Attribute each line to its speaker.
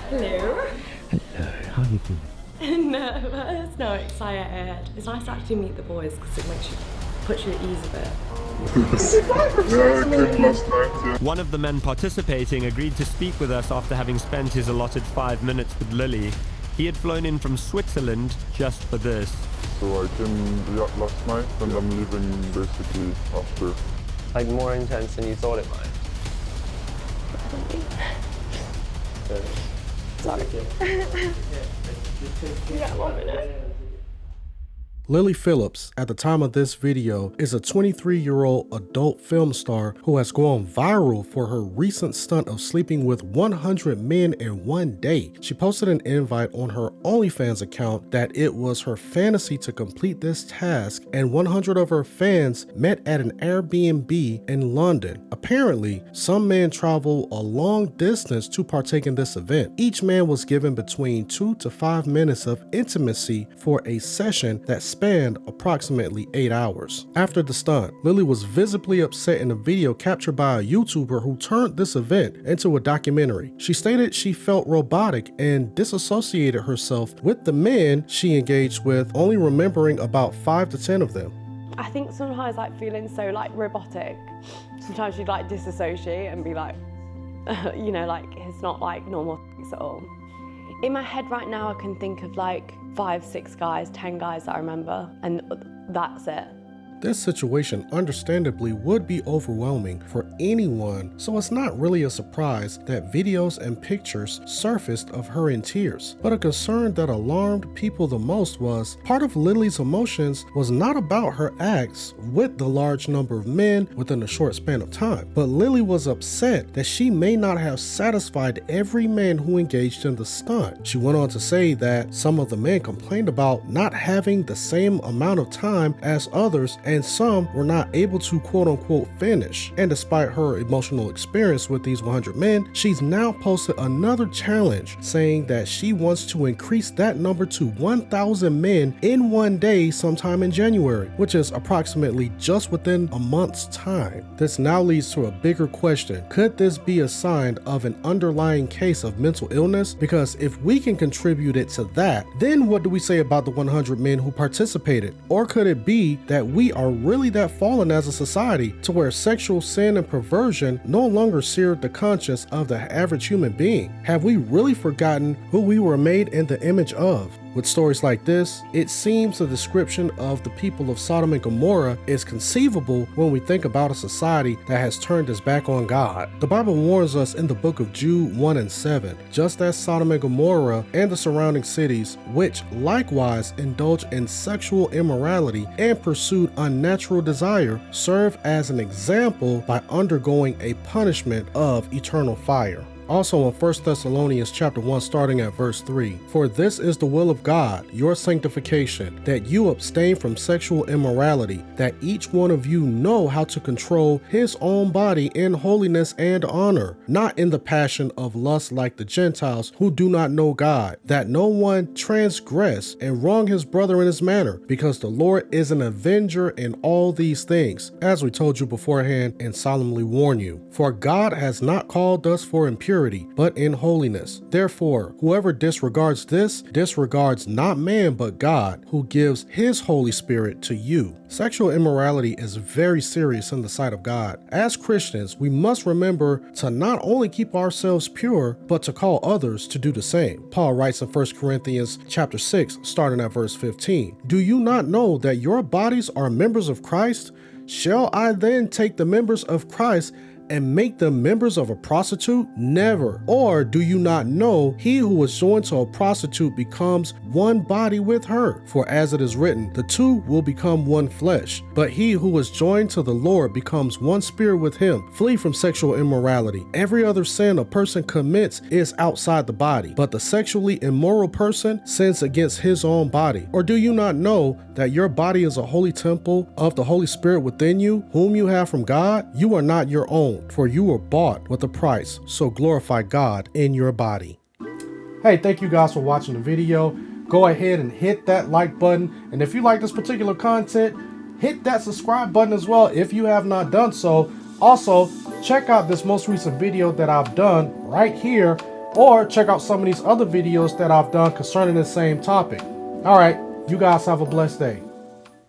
Speaker 1: Hello.
Speaker 2: Hello, how are you feeling?
Speaker 1: Nervous? No, excited. It's nice to actually meet the boys because it puts you at ease a bit.
Speaker 3: One of the men participating agreed to speak with us after having spent his allotted 5 minutes with Lily. He had flown in from Switzerland just for this.
Speaker 4: So I came last night and I'm leaving basically after.
Speaker 5: Like more intense than you thought it might.
Speaker 1: Sorry. Yeah, 1 minute.
Speaker 6: Lily Phillips, at the time of this video, is a 23-year-old adult film star who has gone viral for her recent stunt of sleeping with 100 men in one day. She posted an invite on her OnlyFans account that it was her fantasy to complete this task, and 100 of her fans met at an Airbnb in London. Apparently, some men travel a long distance to partake in this event. Each man was given between 2 to 5 minutes of intimacy for a session that spanned approximately 8 hours. After the stunt, Lily was visibly upset in a video captured by a YouTuber who turned this event into a documentary. She stated she felt robotic and disassociated herself with the men she engaged with, only remembering about 5 to 10 of them.
Speaker 1: I think sometimes feeling so robotic, sometimes you'd disassociate and be you know, it's not normal at all. In my head right now, I can think of 5, 6 guys, 10 guys that I remember, and that's it.
Speaker 6: This situation understandably would be overwhelming for anyone, so it's not really a surprise that videos and pictures surfaced of her in tears. But a concern that alarmed people the most was part of Lily's emotions was not about her acts with the large number of men within a short span of time, but Lily was upset that she may not have satisfied every man who engaged in the stunt. She went on to say that some of the men complained about not having the same amount of time as others, and some were not able to quote-unquote finish. And despite her emotional experience with these 100 men, she's now posted another challenge saying that she wants to increase that number to 1,000 men in one day sometime in January, which is approximately just within a month's time. This now leads to a bigger question. Could this be a sign of an underlying case of mental illness? Because if we can contribute it to that, then what do we say about the 100 men who participated? Or could it be that we are really that fallen as a society to where sexual sin and perversion no longer sear the conscience of the average human being? Have we really forgotten who we were made in the image of? With stories like this, it seems the description of the people of Sodom and Gomorrah is conceivable when we think about a society that has turned its back on God. The Bible warns us in the book of Jude 1 and 7, just as Sodom and Gomorrah and the surrounding cities, which likewise indulge in sexual immorality and pursued unnatural desire, serve as an example by undergoing a punishment of eternal fire. Also in 1 Thessalonians chapter 1 starting at verse 3, for this is the will of God, your sanctification, that you abstain from sexual immorality, that each one of you know how to control his own body in holiness and honor, not in the passion of lust like the Gentiles who do not know God, that no one transgress and wrong his brother in his manner, because the Lord is an avenger in all these things, as we told you beforehand and solemnly warn you. For God has not called us for impurity, but in holiness. Therefore, whoever disregards this, disregards not man but God, who gives his Holy Spirit to you. Sexual immorality is very serious in the sight of God. As Christians, we must remember to not only keep ourselves pure, but to call others to do the same. Paul writes in 1 Corinthians chapter 6, starting at verse 15, do you not know that your bodies are members of Christ? Shall I then take the members of Christ and make them members of a prostitute? Never. Or do you not know, he who is joined to a prostitute becomes one body with her? For as it is written, the two will become one flesh. But he who is joined to the Lord becomes one spirit with him. Flee from sexual immorality. Every other sin a person commits is outside the body, but the sexually immoral person sins against his own body. Or do you not know that your body is a holy temple of the Holy Spirit within you, whom you have from God? You are not your own, for you were bought with a price, so glorify God in your body. Hey, thank you guys for watching the video. Go ahead and hit that like button, and if you like this particular content, hit that subscribe button as well if you have not done so. Also, check out this most recent video that I've done right here or check out some of these other videos that I've done concerning the same topic. All right, you guys have a blessed day.